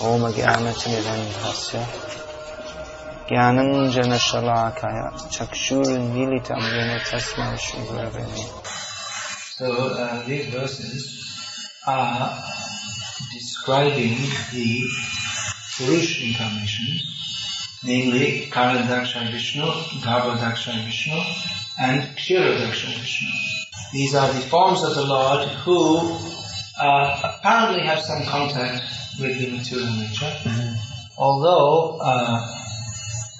Om Jnanatimirandhasya Jnananjana Shalakaya Chakshurmilitam Yena Tasmai Shri Gurave Namaha. So these verses are describing the Purush incarnations, namely Karadaksha Vishnu, Garbhodaksha Vishnu, and Kshirodaksha Vishnu. These are the forms of the Lord who apparently have some contact with the material nature, although,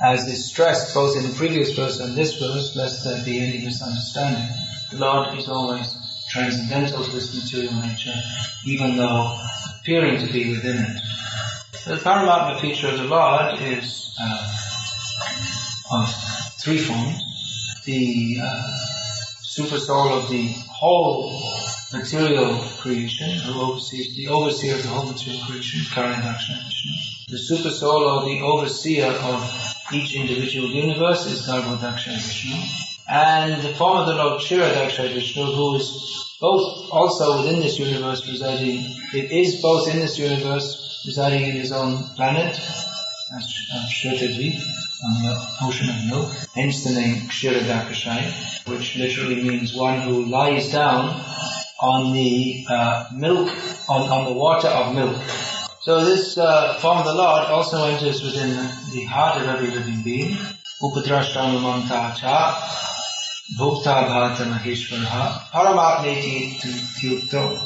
as is stressed both in the previous verse and this verse, lest there be any misunderstanding, the Lord is always transcendental to this material nature, even though appearing to be within it. The Paramatma feature of the Lord is of three forms. The super soul of the whole material creation, who oversees the overseer of the whole material creation, Karadaksha Vishnu. The super soul or the overseer of each individual universe is Garbhodaksha Vishnu. And the form of the Lord Kshirodaksha Vishnu, who is both also within this universe residing, it is both in this universe residing in his own planet, as Shvetadvi, on the ocean of milk, hence the name Kshirodakashai, which literally means one who lies down on the milk, on the water of milk. So this form of the Lord also enters within the heart of every living being. Upadrashtanumantacha Bhukta Bhata Maheshwaraha Paramatmeti Tyukto.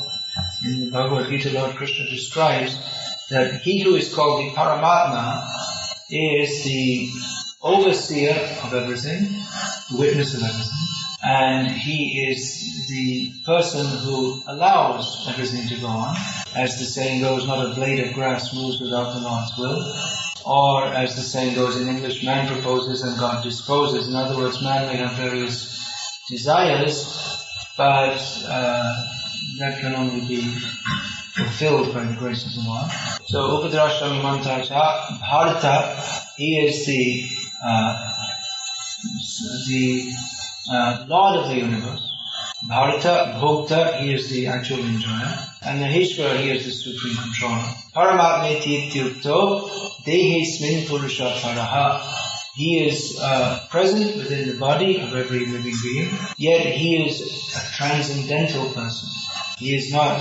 In the Bhagavad-gita, Lord Krishna describes that he who is called the Paramatma is the overseer of everything, the witness of everything, and he is the person who allows everything to go on. As the saying goes, not a blade of grass moves without the Lord's will. Or, as the saying goes in English, man proposes and God disposes. In other words, man may have various desires, but that can only be fulfilled by the grace of the Lord. So, Upadrashami Mantacha Bharata, he is the Lord of the universe. Bharata, Bhokta, he is the actual enjoyer. And Maheshwara, he is the supreme controller. Paramatmeti Tyukto, Dehesmin Purusha Paraha. He is present within the body of every living being, yet he is a transcendental person. He is not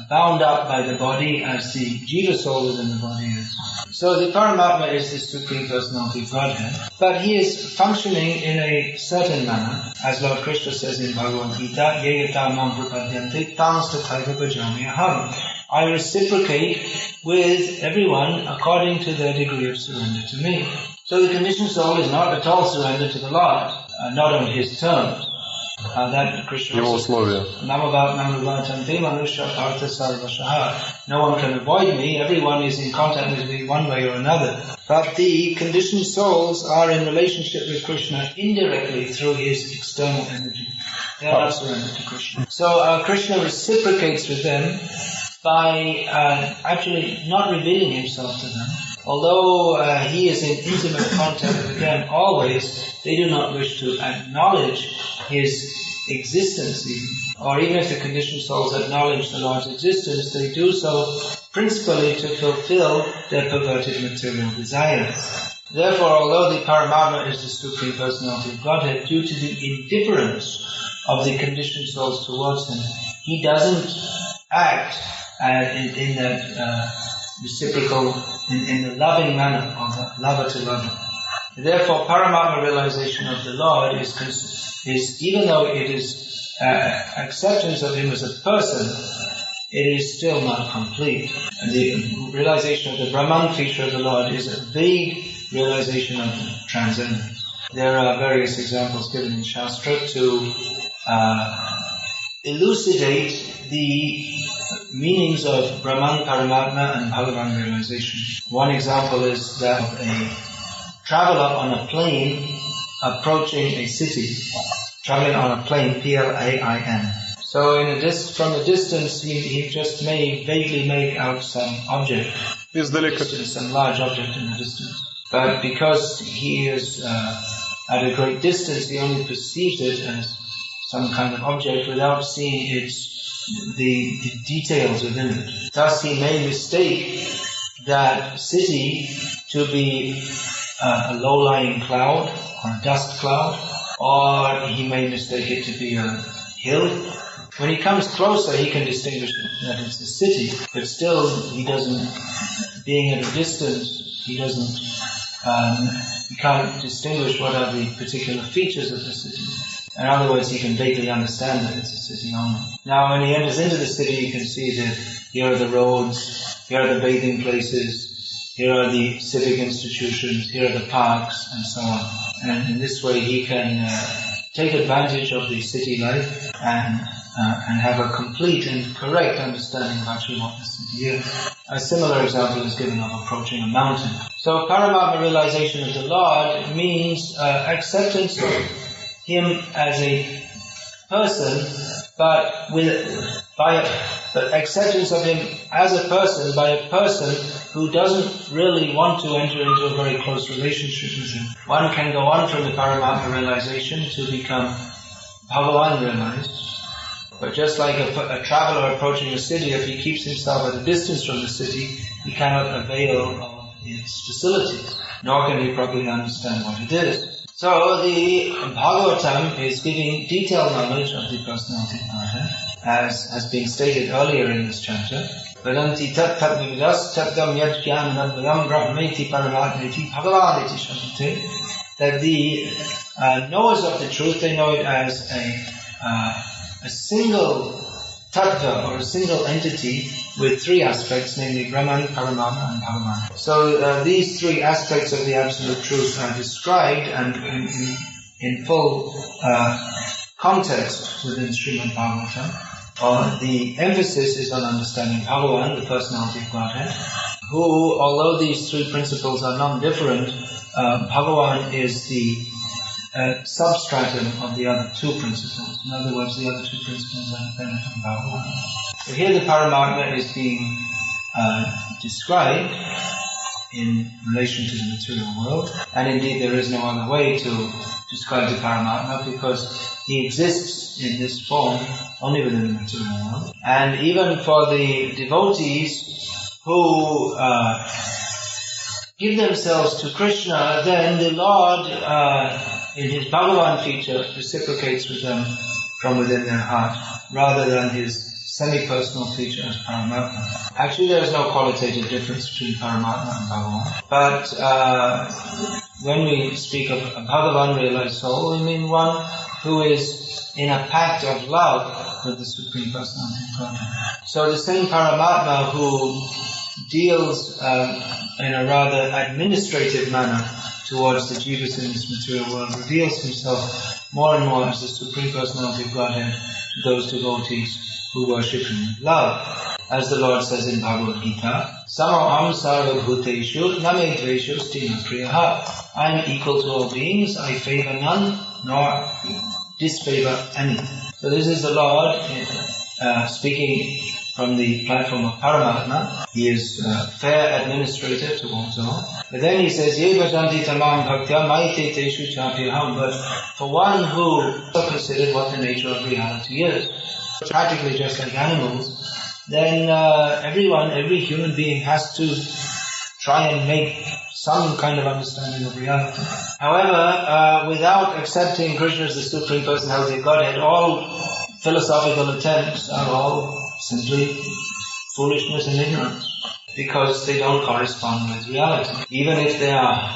bound up by the body as the Jiva soul within the body is. So the Paramatma is the Supreme Personality of Godhead, but he is functioning in a certain manner, as Lord Krishna says in Bhagavad-gita, Yeyata mam prapadyante tams tathaiva bhajami aham. I reciprocate with everyone according to their degree of surrender to me. So the conditioned soul is not at all surrendered to the Lord, not on his terms. That Krishna Его условия. No one can avoid me, everyone is in contact with me one way or another. But the conditioned souls are in relationship with Krishna indirectly through his external energy. They are not surrendered to Krishna. So Krishna reciprocates with them by actually not revealing himself to them. Although he is in intimate contact with them always, they do not wish to acknowledge his existence even. Or even if the conditioned souls acknowledge the Lord's existence, they do so principally to fulfill their perverted material desires. Therefore, although the Paramatma is the Supreme Personality of Godhead, due to the indifference of the conditioned souls towards him, he doesn't act in that reciprocal, in the loving manner of the lover to lover. Therefore, Paramatma realization of the Lord is even though it is acceptance of him as a person, it is still not complete. And the realization of the Brahman feature of the Lord is a vague realization of transcendence. There are various examples given in Shastra to elucidate the meanings of Brahman, Paramatma and Bhagavan realization. One example is that of a traveler on a plane approaching a city. Traveling on a plane, P-L-A-I-N. So from a distance, he just may vaguely make out some object. Some large object in the distance. But because he is at a great distance, he only perceives it as some kind of object without seeing the details within it. Thus he may mistake that city to be a low-lying cloud or a dust cloud, or he may mistake it to be a hill. When he comes closer, he can distinguish that it's a city, but still he doesn't, being at a distance, he can't distinguish what are the particular features of the city. In other words, he can vaguely understand that it's a city only. Now, when he enters into the city, you can see that here are the roads, here are the bathing places, here are the civic institutions, here are the parks, and so on. And in this way, he can take advantage of the city life and have a complete and correct understanding of actually what the city is. A similar example is given of approaching a mountain. So, Paramatma realization of the Lord means acceptance of Him as a person, but acceptance of Him as a person by a person who doesn't really want to enter into a very close relationship with Him. One can go on from the Paramatma realization to become Bhagavan realized, but just like a traveler approaching a city, if he keeps himself at a distance from the city, he cannot avail of its facilities, nor can he properly understand what it is. So the Bhagavatam is giving detailed knowledge of the personality of Godhead, as has been stated earlier in this chapter. Vedanti tat tat vividas tat dam yad jnanam advayam brahmeti paramatmeti bhagavaneti shabdate. That the knowers of the truth, they know it as a single tattva or a single entity with three aspects, namely Brahman, Paramatma and Bhagavan. So these three aspects of the Absolute Truth are described and in full context within Srimad Bhagavatam. The emphasis is on understanding Bhagavan, the personality of Godhead, who, although these three principles are non-different, Bhagavan is the substratum of the other two principles. In other words, the other two principles are dependent on Bhagavan. So here the Paramatma is being described in relation to the material world, and indeed there is no other way to describe the Paramatma because he exists in this form only within the material world. And even for the devotees who give themselves to Krishna, then the Lord in his Bhagavan feature reciprocates with them from within their heart, rather than his semi-personal feature as Paramatma. Actually, there is no qualitative difference between Paramatma and Bhagavan. But when we speak of a Bhagavan realized soul, we mean one who is in a pact of love with the Supreme Personality of Godhead. So the same Paramatma who deals in a rather administrative manner towards the jivas in this material world reveals himself more and more as the Supreme Personality of Godhead to those devotees who worship him with love. As the Lord says in Bhagavad-gita, Samoham sarva bhuteshu name dveshu stina priyaha. I am equal to all beings, I favor none, nor disfavor any. So this is the Lord speaking from the platform of Paramatma. He is fair administrator towards all. But then he says, Ye bhajanti tamam bhaktya maite teshu chapyaham. But for one who considered what the nature of reality is, practically just like animals, then every human being has to try and make some kind of understanding of reality. However, without accepting Krishna as the Supreme Personality of Godhead, all philosophical attempts are all simply foolishness and ignorance, because they don't correspond with reality. Even if they are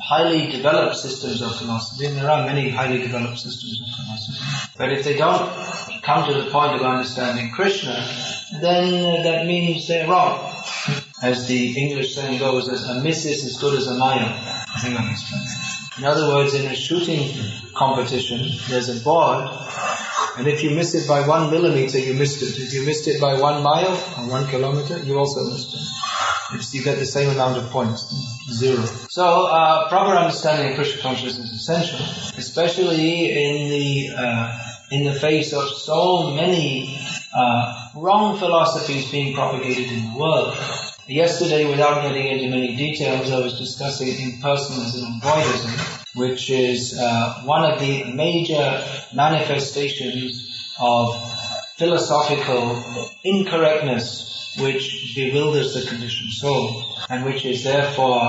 highly developed systems of philosophy, and there are many highly developed systems of philosophy, but if they don't come to the point of understanding Krishna, then that means they're wrong. As the English saying goes, a miss is as good as a mile. I think I've explained that. In other words, in a shooting competition, there's a board, and if you miss it by 1 millimeter, you missed it. If you missed it by 1 mile or 1 kilometer, you also missed it. You get the same amount of points, 0. So, proper understanding of Krishna consciousness is essential, especially in the face of so many wrong philosophies being propagated in the world. Yesterday, without getting into many details, I was discussing impersonalism and voidism, which is one of the major manifestations of philosophical incorrectness which bewilders the conditioned soul, and which is therefore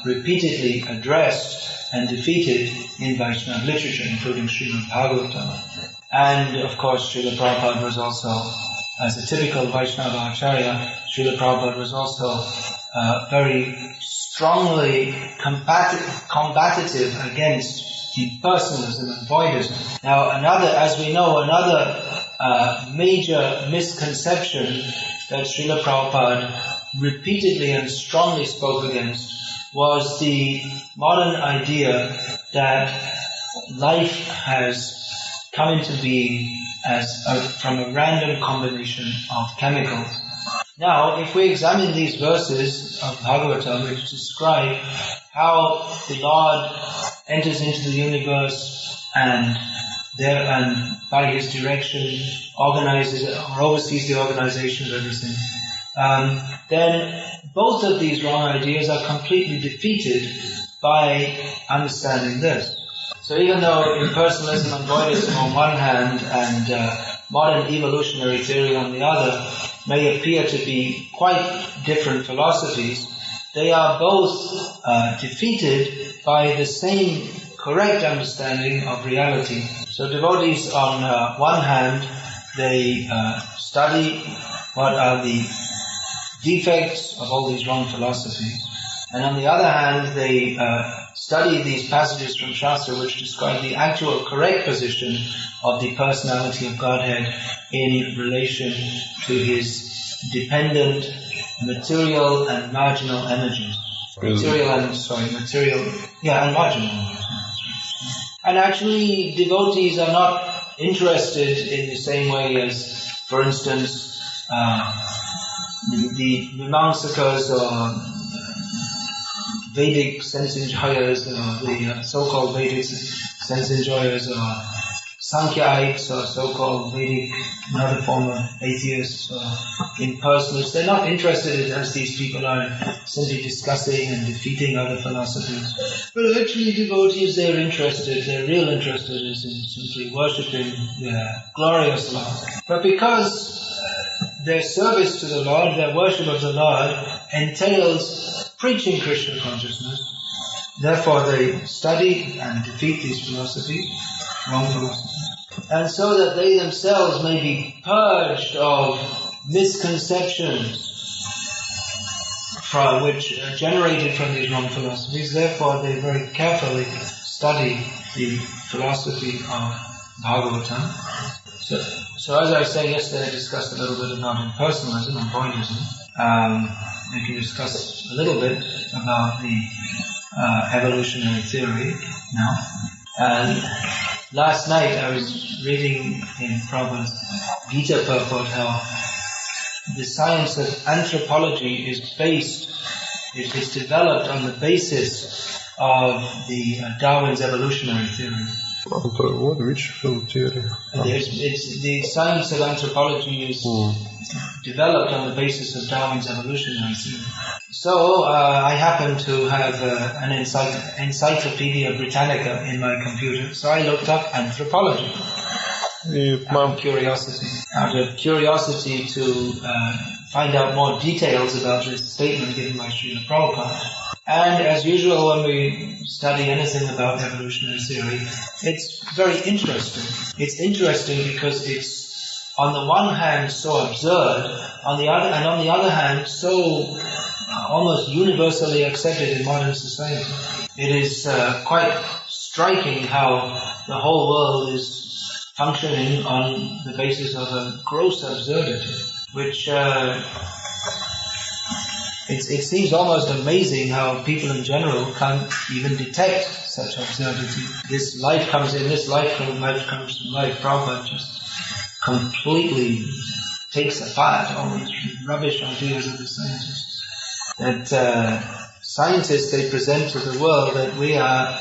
repeatedly addressed and defeated in Vaishnava literature, including Srimad Bhagavatam. And of course, Srila Prabhupada was also, as a typical Vaishnava Acharya, Srila Prabhupada was also very strongly combative against depersonalism and voidism. Now, as we know, another major misconception that Srila Prabhupada repeatedly and strongly spoke against was the modern idea that life has come into being from a random combination of chemicals. Now, if we examine these verses of Bhagavatam, which describe how the Lord enters into the universe and by His direction organizes or oversees the organization of everything, then both of these wrong ideas are completely defeated by understanding this. So even though impersonalism and voidism on one hand and modern evolutionary theory on the other may appear to be quite different philosophies, they are both defeated by the same correct understanding of reality. So devotees on one hand, they study what are the defects of all these wrong philosophies, and on the other hand, they study these passages from Shastra which describe the actual correct position of the personality of Godhead in relation to His dependent material and marginal energies. Material and marginal energies. And actually, devotees are not interested in the same way as, for instance, the Mimamsakas or Vedic sense enjoyers, or the so-called Vedic sense enjoyers, or Sankhyaiks, or so-called Vedic, another form of atheists, or impersonalists. They're not interested as these people are simply discussing and defeating other philosophies. But actually devotees, their real interest is in simply worshipping their glorious Lord. But because their service to the Lord, their worship of the Lord, entails preaching Krishna consciousness, therefore they study and defeat these philosophies, wrong philosophies. And so that they themselves may be purged of misconceptions which are generated from these wrong philosophies, therefore they very carefully study the philosophy of Bhagavatam. So as I was saying yesterday, I discussed a little bit about impersonalism and voidism. We can discuss a little bit about the evolutionary theory now. And last night I was reading in Prabhupada's Gita purport how the science of anthropology is developed on the basis of the Darwin's evolutionary theory. What? Which theory? The science of anthropology is developed on the basis of Darwin's evolutionary theory. So I happen to have an Encyclopedia Britannica in my computer, so I looked up anthropology out of curiosity to find out more details about this statement given by Srila Prabhupada. And as usual, when we study anything about evolutionary theory, it's very interesting. It's interesting because it's, on the one hand, so absurd, on the other hand, so almost universally accepted in modern society. It is quite striking how the whole world is functioning on the basis of a gross absurdity, which it seems almost amazing how people in general can't even detect such absurdity. This life comes in, this life comes from life. Prabhupada just completely takes apart all these rubbish ideas of the scientists. That scientists, they present to the world that we are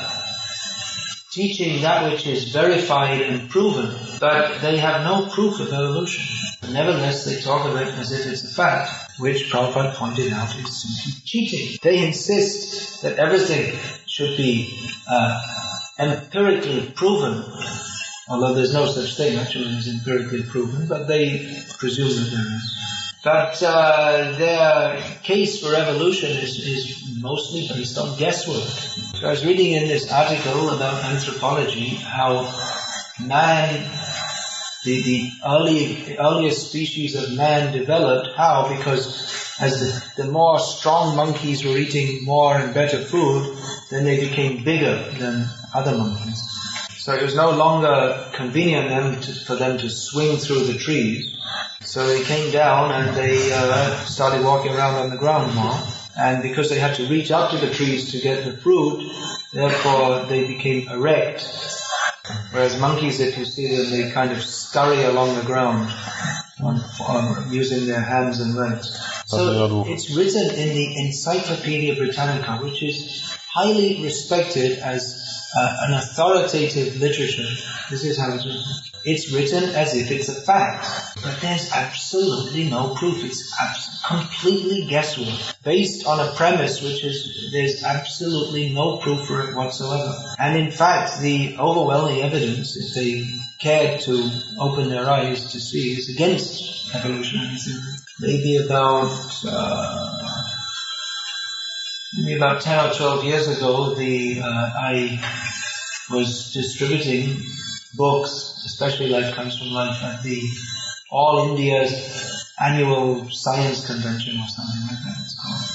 teaching that which is verified and proven, but they have no proof of evolution. Nevertheless, they talk of it as if it's a fact, which Prabhupada pointed out is simply cheating. They insist that everything should be empirically proven, although there's no such thing actually as empirically proven, but they presume that there is. But their case for evolution is mostly based on guesswork. So I was reading in this article about anthropology how man, the earliest species of man developed. How? Because as the more strong monkeys were eating more and better food, then they became bigger than other monkeys. So it was no longer convenient for them to swing through the trees. So they came down and they started walking around on the ground more. And because they had to reach up to the trees to get the fruit, therefore they became erect. Whereas monkeys, if you see them, they kind of scurry along the ground using their hands and legs. So it's written in the Encyclopedia Britannica, which is highly respected as an authoritative literature. This is how it's written. It's written as if it's a fact, but there's absolutely no proof. It's completely guesswork, based on a premise which is there's absolutely no proof for it whatsoever. And in fact, the overwhelming evidence, if they cared to open their eyes to see, is against evolutionary theory. Maybe about 10 or 12 years ago, I was distributing books, especially Life Comes from Life, at the All India's annual science convention or something like that it's called.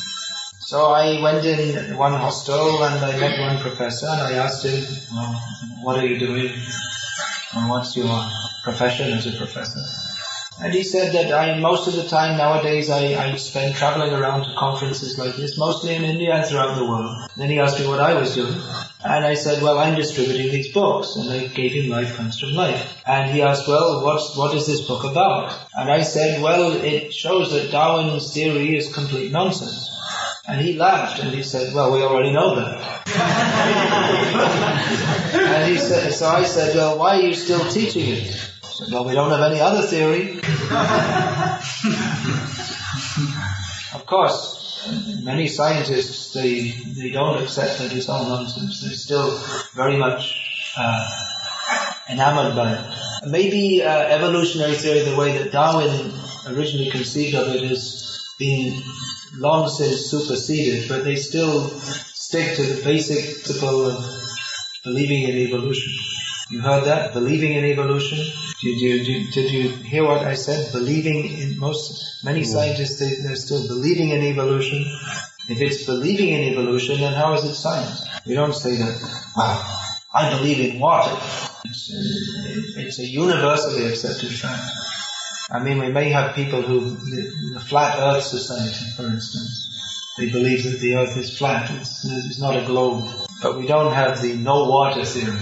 So I went in one hostel and I met one professor and I asked him, well, what are you doing? Or what's your profession as a professor? And he said that most of the time nowadays I spend traveling around to conferences like this, mostly in India and throughout the world. Then he asked me what I was doing. And I said, well, I'm distributing these books. And I gave him Life Comes from Life. And he asked, well, what is this book about? And I said, well, it shows that Darwin's theory is complete nonsense. And he laughed and he said, well, we already know that. And he said, so I said, well, why are you still teaching it? He said, well, we don't have any other theory. Of course, many scientists, they don't accept that it's all nonsense. They're still very much enamored by it. Maybe evolutionary theory, the way that Darwin originally conceived of it, has been long since superseded, but they still stick to the basic principle of believing in evolution. You heard that? Believing in evolution? Did you hear what I said? Believing in many scientists, they're still believing in evolution. If it's believing in evolution, then how is it science? You don't say that, wow, I believe in water. It's a universally accepted fact. I mean, we may have people the Flat Earth Society, for instance, they believe that the Earth is flat, it's not a globe. But we don't have the no water theory.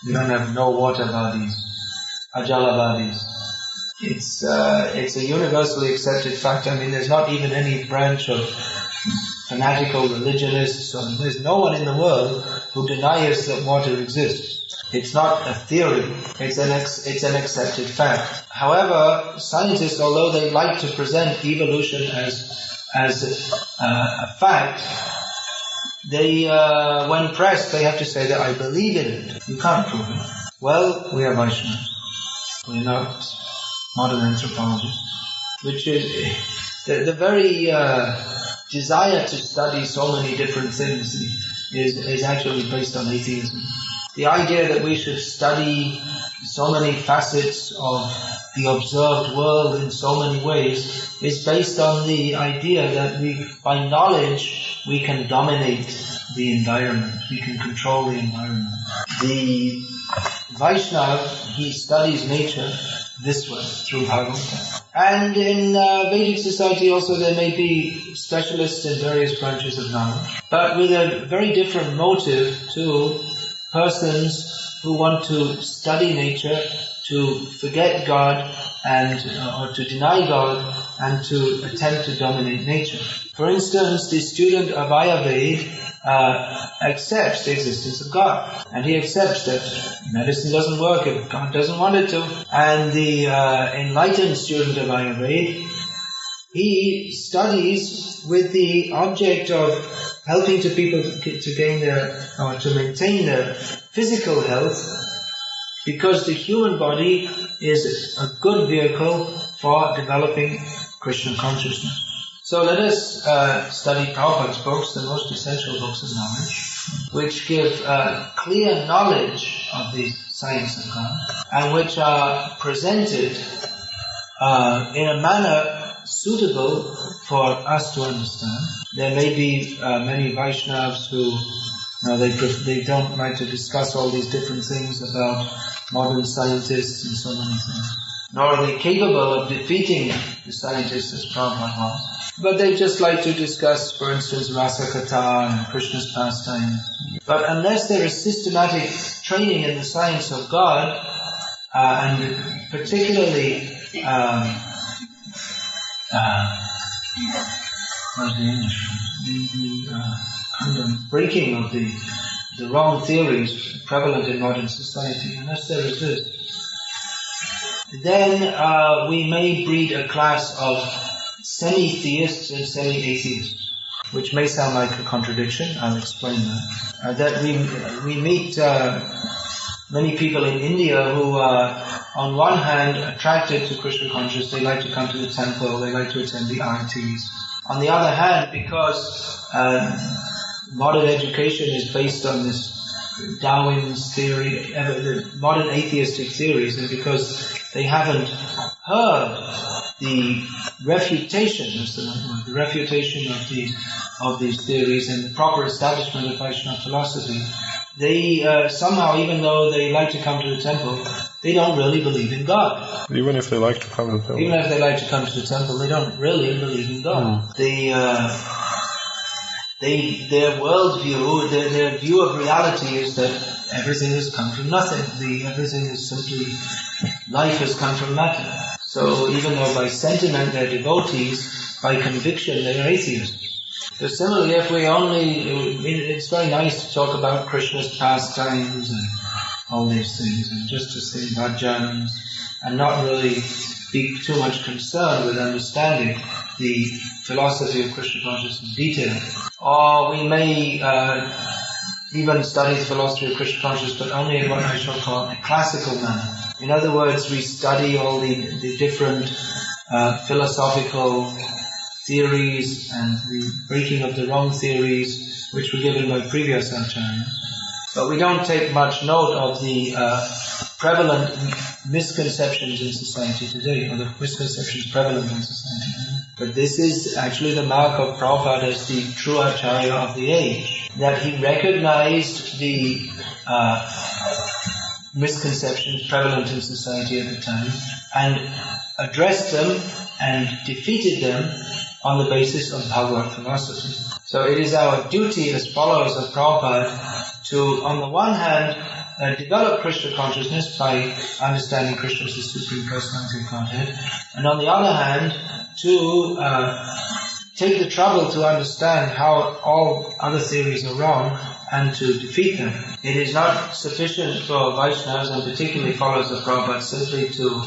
We don't have no water bodies, ajala bodies. It's a universally accepted fact. I mean, there's not even any branch of fanatical religionists, or there's no one in the world who denies that water exists. It's not a theory, it's an accepted fact. However, scientists, although they like to present evolution as a fact, they, when pressed, they have to say that I believe in it. You can't prove it. Well, we are Vaishnavas. We're not modern anthropologists. Which is, the very desire to study so many different things is actually based on atheism. The idea that we should study so many facets of the observed world in so many ways is based on the idea that by knowledge, we can dominate the environment, we can control the environment. The Vaishnava, he studies nature this way, through Bhagavad-gita. And in Vedic society also there may be specialists in various branches of knowledge, but with a very different motive to persons who want to study nature, to forget God, or to deny God, and to attempt to dominate nature. For instance, the student of Ayurveda accepts the existence of God, and he accepts that medicine doesn't work if God doesn't want it to. And the enlightened student of Ayurveda, he studies with the object of helping to people to gain to maintain their physical health, because the human body is a good vehicle for developing Krishna consciousness. So let us study Prabhupada's books, the most essential books of knowledge, which give clear knowledge of the science of God, and which are presented in a manner suitable for us to understand. There may be many Vaishnavas who they don't like to discuss all these different things about modern scientists and so many things. Nor are they capable of defeating the scientists as Prabhupada was. But they just like to discuss, for instance, Rasa Katha and Krishna's pastimes. But unless there is systematic training in the science of God, and particularly what's the English? The breaking of the wrong theories prevalent in modern society, unless there is this, then we may breed a class of semi-theists and semi-atheists, which may sound like a contradiction. I'll explain that. That we meet many people in India who are, on one hand, attracted to Krishna consciousness. They like to come to the temple, they like to attend the aartis. On the other hand, because modern education is based on this Darwin's theory, the modern atheistic theories, and because they haven't heard the refutation, the refutation of these theories and the proper establishment of Vaishnava philosophy, they somehow, even though they like to come to the temple, they don't really believe in God. Even if they like to come to the temple. Even if they like to come to the temple, they don't really believe in God. Their worldview, their view of reality is that everything has come from nothing. Everything is simply, life has come from matter. So even though by sentiment they're devotees, by conviction they are atheists. So similarly, if we it's very nice to talk about Krishna's pastimes and all these things, and just to sing bhajans, and not really be too much concerned with understanding the philosophy of Krishna consciousness in detail. Or we may even study the philosophy of Krishna consciousness, but only in what I shall call a classical manner. In other words, we study all the different philosophical theories and the breaking of the wrong theories which were given by previous acharyas. But we don't take much note of the prevalent misconceptions in society today, or the misconceptions prevalent in society today. But this is actually the mark of Prabhupada as the true acharya of the age, that he recognized the misconceptions prevalent in society at the time and addressed them and defeated them on the basis of Bhagavad philosophy. So it is our duty as followers of Prabhupada to, on the one hand, develop Krishna consciousness by understanding Krishna as the Supreme Personality of Godhead, and on the other hand, to take the trouble to understand how all other theories are wrong and to defeat them. It is not sufficient for Vaishnavas, and particularly followers of Prabhupada, simply to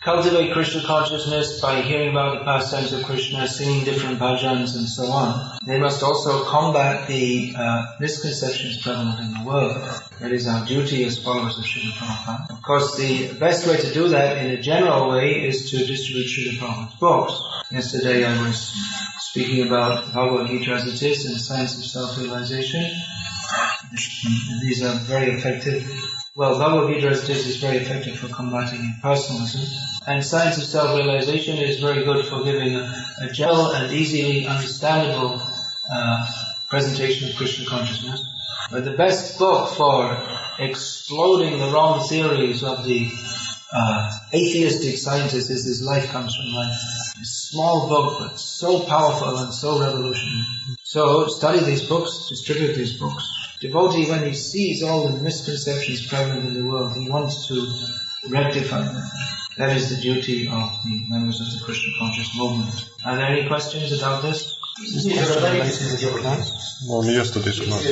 cultivate Krishna consciousness by hearing about the pastimes of Krishna, singing different bhajans and so on. They must also combat the misconceptions prevalent in the world. That is our duty as followers of Srila Prabhupada. Of course, the best way to do that in a general way is to distribute Srila Prabhupada's books. Yesterday I was speaking about Bhagavad-gita as it is and Science of Self-Realization. These are very effective. Well, Bhagavad-gita as it is very effective for combating impersonalism. And Science of Self-Realization is very good for giving a general and easily understandable presentation of Krishna consciousness. But the best book for exploding the wrong theories of the atheistic scientists is this Life Comes from Life. A small book, but so powerful and so revolutionary. So study these books, distribute these books. Devotee, when he sees all the misconceptions prevalent in the world, he wants to rectify them. That is the duty of the members of the Krishna conscious movement. Are there any questions about this? Well, yesterday's class.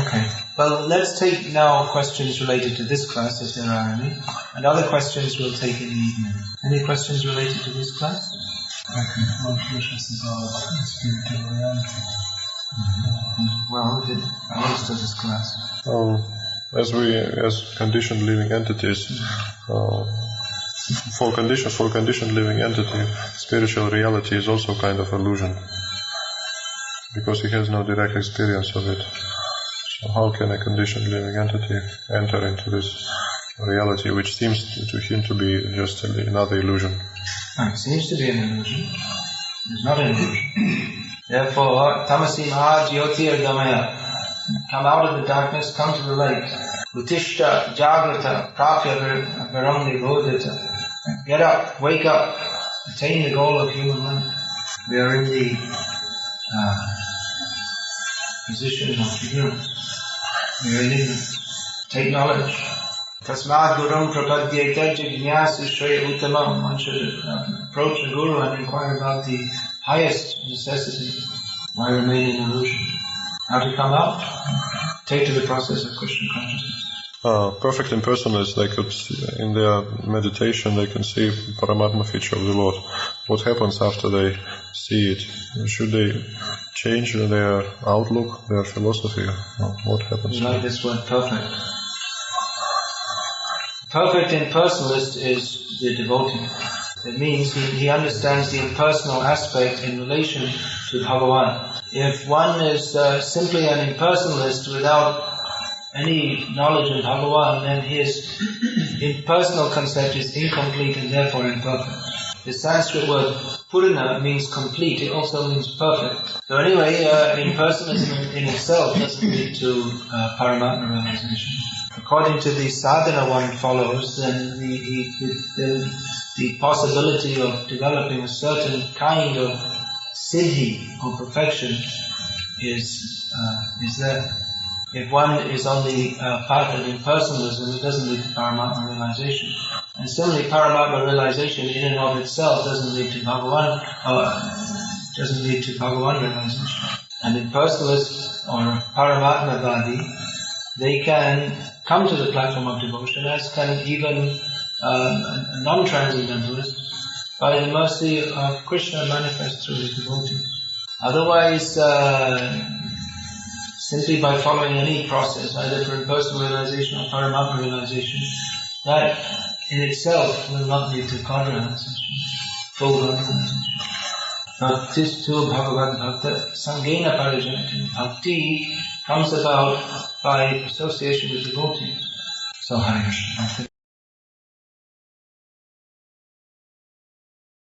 Okay. Well, let's take now questions related to this class, if there are any, and other questions we'll take in the evening. Any questions related to this class? Okay. What wishes about spiritual reality? Well, it relates to this class. As conditioned living entities, For conditioned living entity, spiritual reality is also kind of illusion, because he has no direct experience of it. So how can a conditioned living entity enter into this reality, which seems to him to be just another illusion? It seems to be an illusion. It's not an illusion. Therefore, tamasi maha jyotir gamaya. Come out of the darkness, come to the light. Utishta jagrata prapya varandi bodhita. Get up, wake up, attain the goal of human life. We are in the position of ignorance. We are in ignorance. Take knowledge. Tasmad gurum prapadyeta jignasu shreya uttamam. One should approach a guru and inquire about the highest necessity. Why remain in illusion? How to come out? Take to the process of Krishna consciousness. Perfect impersonalists, they could, in their meditation, they can see Paramatma feature of the Lord. What happens after they see it? Should they change their outlook, their philosophy? What happens? You like this word, perfect. Perfect impersonalist is the devotee. It means he understands the impersonal aspect in relation to Bhagavan. If one is simply an impersonalist without any knowledge of Bhagavan, then his impersonal concept is incomplete and therefore imperfect. The Sanskrit word Purana means complete, it also means perfect. So anyway, impersonalism in itself doesn't lead to Paramatma realization. According to the sadhana one follows, then the possibility of developing a certain kind of siddhi or perfection is there. If one is on the path of impersonalism, it doesn't lead to Paramatma realization. And similarly, Paramatma realization in and of itself doesn't lead to Bhagavan, realization. An impersonalist or Paramatma-vadi, they can come to the platform of devotion, as can even a non-transcendentalist, by the mercy of Krishna manifest through his devotees. Otherwise, simply by following any process, either for impersonal realization or Paramatma realization, that in itself will not lead to God realization, full God realization. Bhaktistu Bhagavad Bhakta Sangena Parijati. Bhakti comes about by association with devotees. So Hare Krishna.